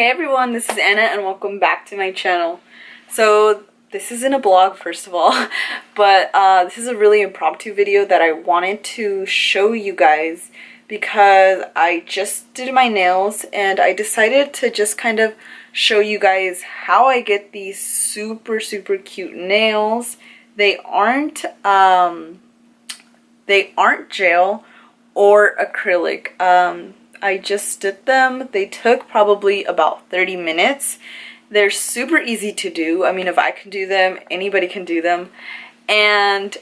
Hey everyone, this is Anna and welcome back to my channel. So this isn't a blog first of all, but this is a really impromptu video that I wanted to show you guys because I just did my nails and I decided to just kind of show you guys how I get these super cute nails. They aren't gel or acrylic. I just did them. They took probably about 30 minutes. They're super easy to do. I mean, if I can do them, anybody can do them. And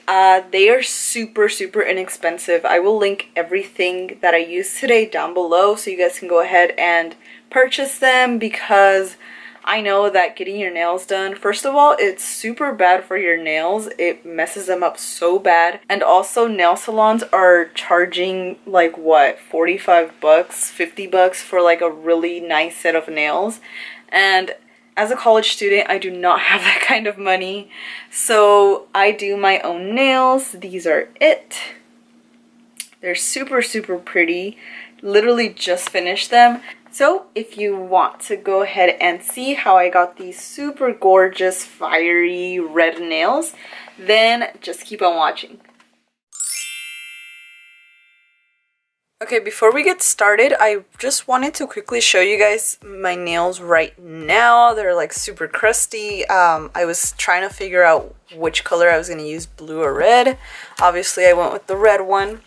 they are super inexpensive. I will link everything that I used today down below so you guys can go ahead and purchase them because I know that getting your nails done, first of all, it's super bad for your nails. It messes them up so bad. And also nail salons are charging like what, 45 bucks, 50 bucks for like a really nice set of nails. And as a college student, I do not have that kind of money. So I do my own nails. These are it. They're super pretty. Literally just finished them. So if you want to go ahead and see how I got these super gorgeous fiery red nails, then just keep on watching. Okay, before we get started, I just wanted to quickly show you guys my nails right now. They're like super crusty. I was trying to figure out which color I was going to use, blue or red. Obviously I went with the red one.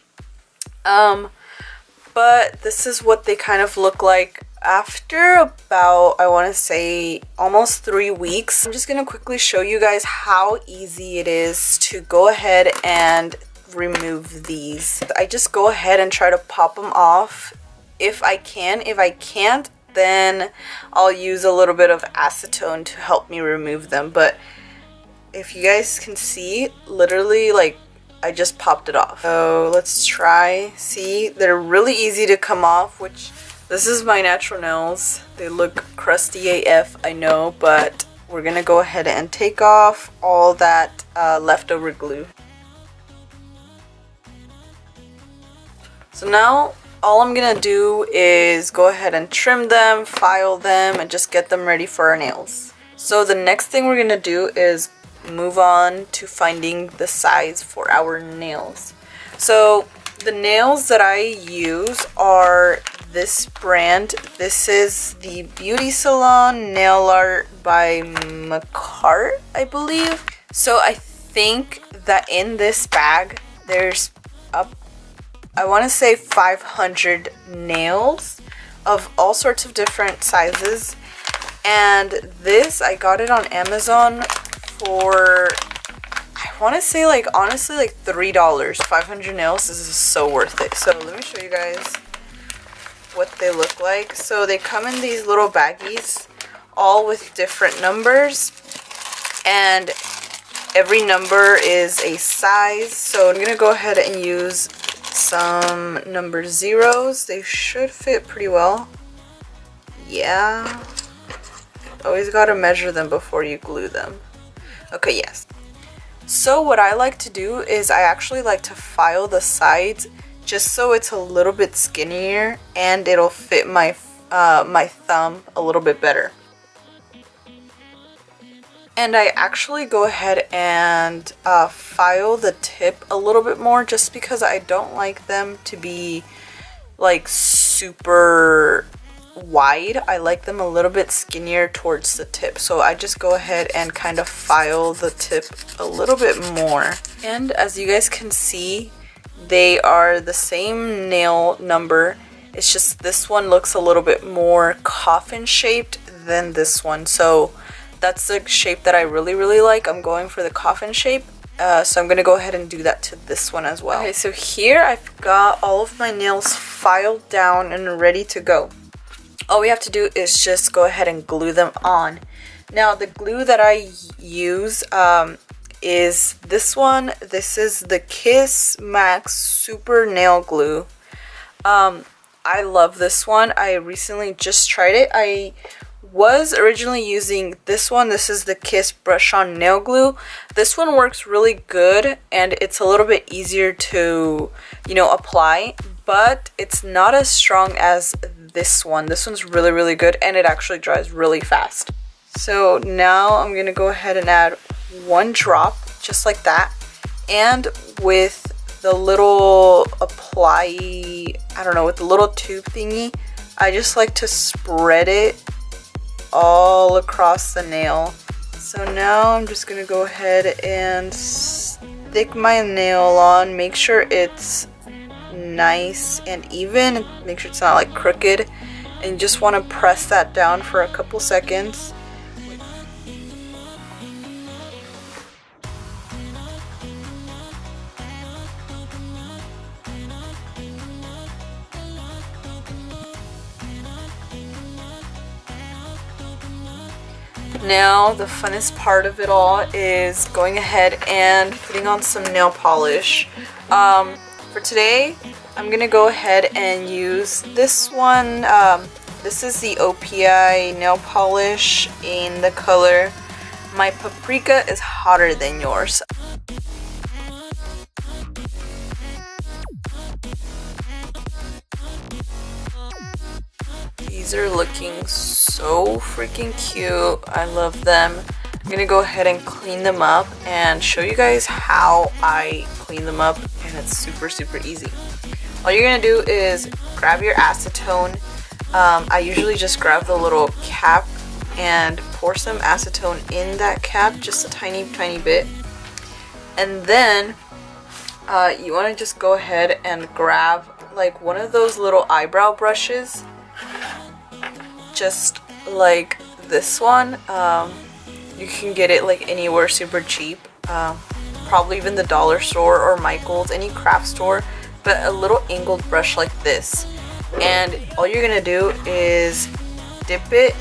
But this is what they kind of look like after about, I want to say, almost 3 weeks. I'm just going to quickly show you guys how easy it is to go ahead and remove these. I just go ahead and try to pop them off if I can. If I can't, then I'll use a little bit of acetone to help me remove them. But if you guys can see, literally, like, I just popped it off. So let's try. See, they're really easy to come off, which this is my natural nails. They look crusty AF, I know, but we're gonna go ahead and take off all that leftover glue. So now all I'm gonna do is go ahead and trim them, file them, and just get them ready for our nails. So the next thing we're gonna do is move on to finding the size for our nails. So the nails that I use are this brand. This is the Beauty Salon Nail Art by McCart, I believe. So I think that in this bag there's I want to say 500 nails of all sorts of different sizes. And this, I got it on Amazon for, I want to say, like, honestly, like $3. 500 nails. This is so worth it. So let me show you guys what they look like. So they come in these little baggies, all with different numbers, and every number is a size. So I'm gonna go ahead and use some number zeros. They should fit pretty well. Yeah, always gotta measure them before you glue them. Okay, yes. So what I like to do is I actually like to file the sides just so it's a little bit skinnier and it'll fit my my thumb a little bit better. And I actually go ahead and file the tip a little bit more just because I don't like them to be like super wide. I like them a little bit skinnier towards the tip, so I just go ahead and kind of file the tip a little bit more. And as you guys can see, they are the same nail number. It's just this one looks a little bit more coffin shaped than this one, so that's the shape that I really like. I'm going for the coffin shape, so I'm gonna go ahead and do that to this one as well. Okay, so here I've got all of my nails filed down and ready to go. All we have to do is just go ahead and glue them on. Now the glue that I use is this one. This is the Kiss Max Super Nail Glue. I love this one. I recently just tried it. I was originally using this one. This is the Kiss Brush On Nail Glue. This one works really good and it's a little bit easier to, you know, apply, but it's not as strong as this one. This one's really good, and it actually dries really fast. So now I'm gonna go ahead and add 1 drop, just like that. And with the little apply, I don't know, with the little tube thingy, I just like to spread it all across the nail. So now I'm just gonna go ahead and stick my nail on, make sure it's nice and even, make sure it's not like crooked, and you just want to press that down for a couple seconds. Now the funnest part of it all is going ahead and putting on some nail polish. For today, I'm gonna go ahead and use this one. This is the OPI nail polish in the color My Paprika is Hotter Than Yours. These are looking so freaking cute. I love them. I'm gonna go ahead and clean them up and show you guys how I clean them up, and it's super easy. All you're gonna do is grab your acetone. I usually just grab the little cap and pour some acetone in that cap, just a tiny bit. And then you want to just go ahead and grab like one of those little eyebrow brushes, just like this one. You can get it like anywhere super cheap, probably even the dollar store or Michael's, any craft store, but a little angled brush like this. And all you're gonna do is dip it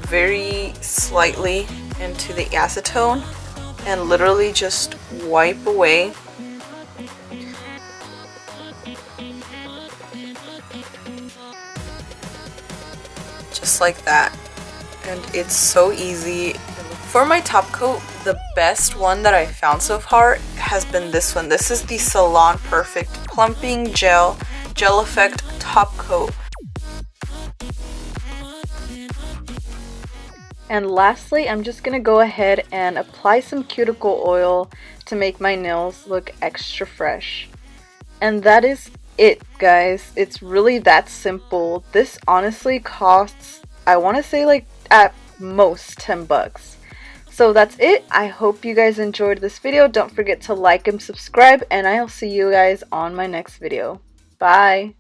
very slightly into the acetone and literally just wipe away. Just like that. And it's so easy. For my top coat, the best one that I found so far has been this one. This is the Salon Perfect Plumping Gel Effect Top Coat. And lastly, I'm just gonna go ahead and apply some cuticle oil to make my nails look extra fresh. And that is it, guys. It's really that simple. This honestly costs, I want to say, like at most 10 bucks. So that's it. I hope you guys enjoyed this video. Don't forget to like and subscribe, and I'll see you guys on my next video. Bye.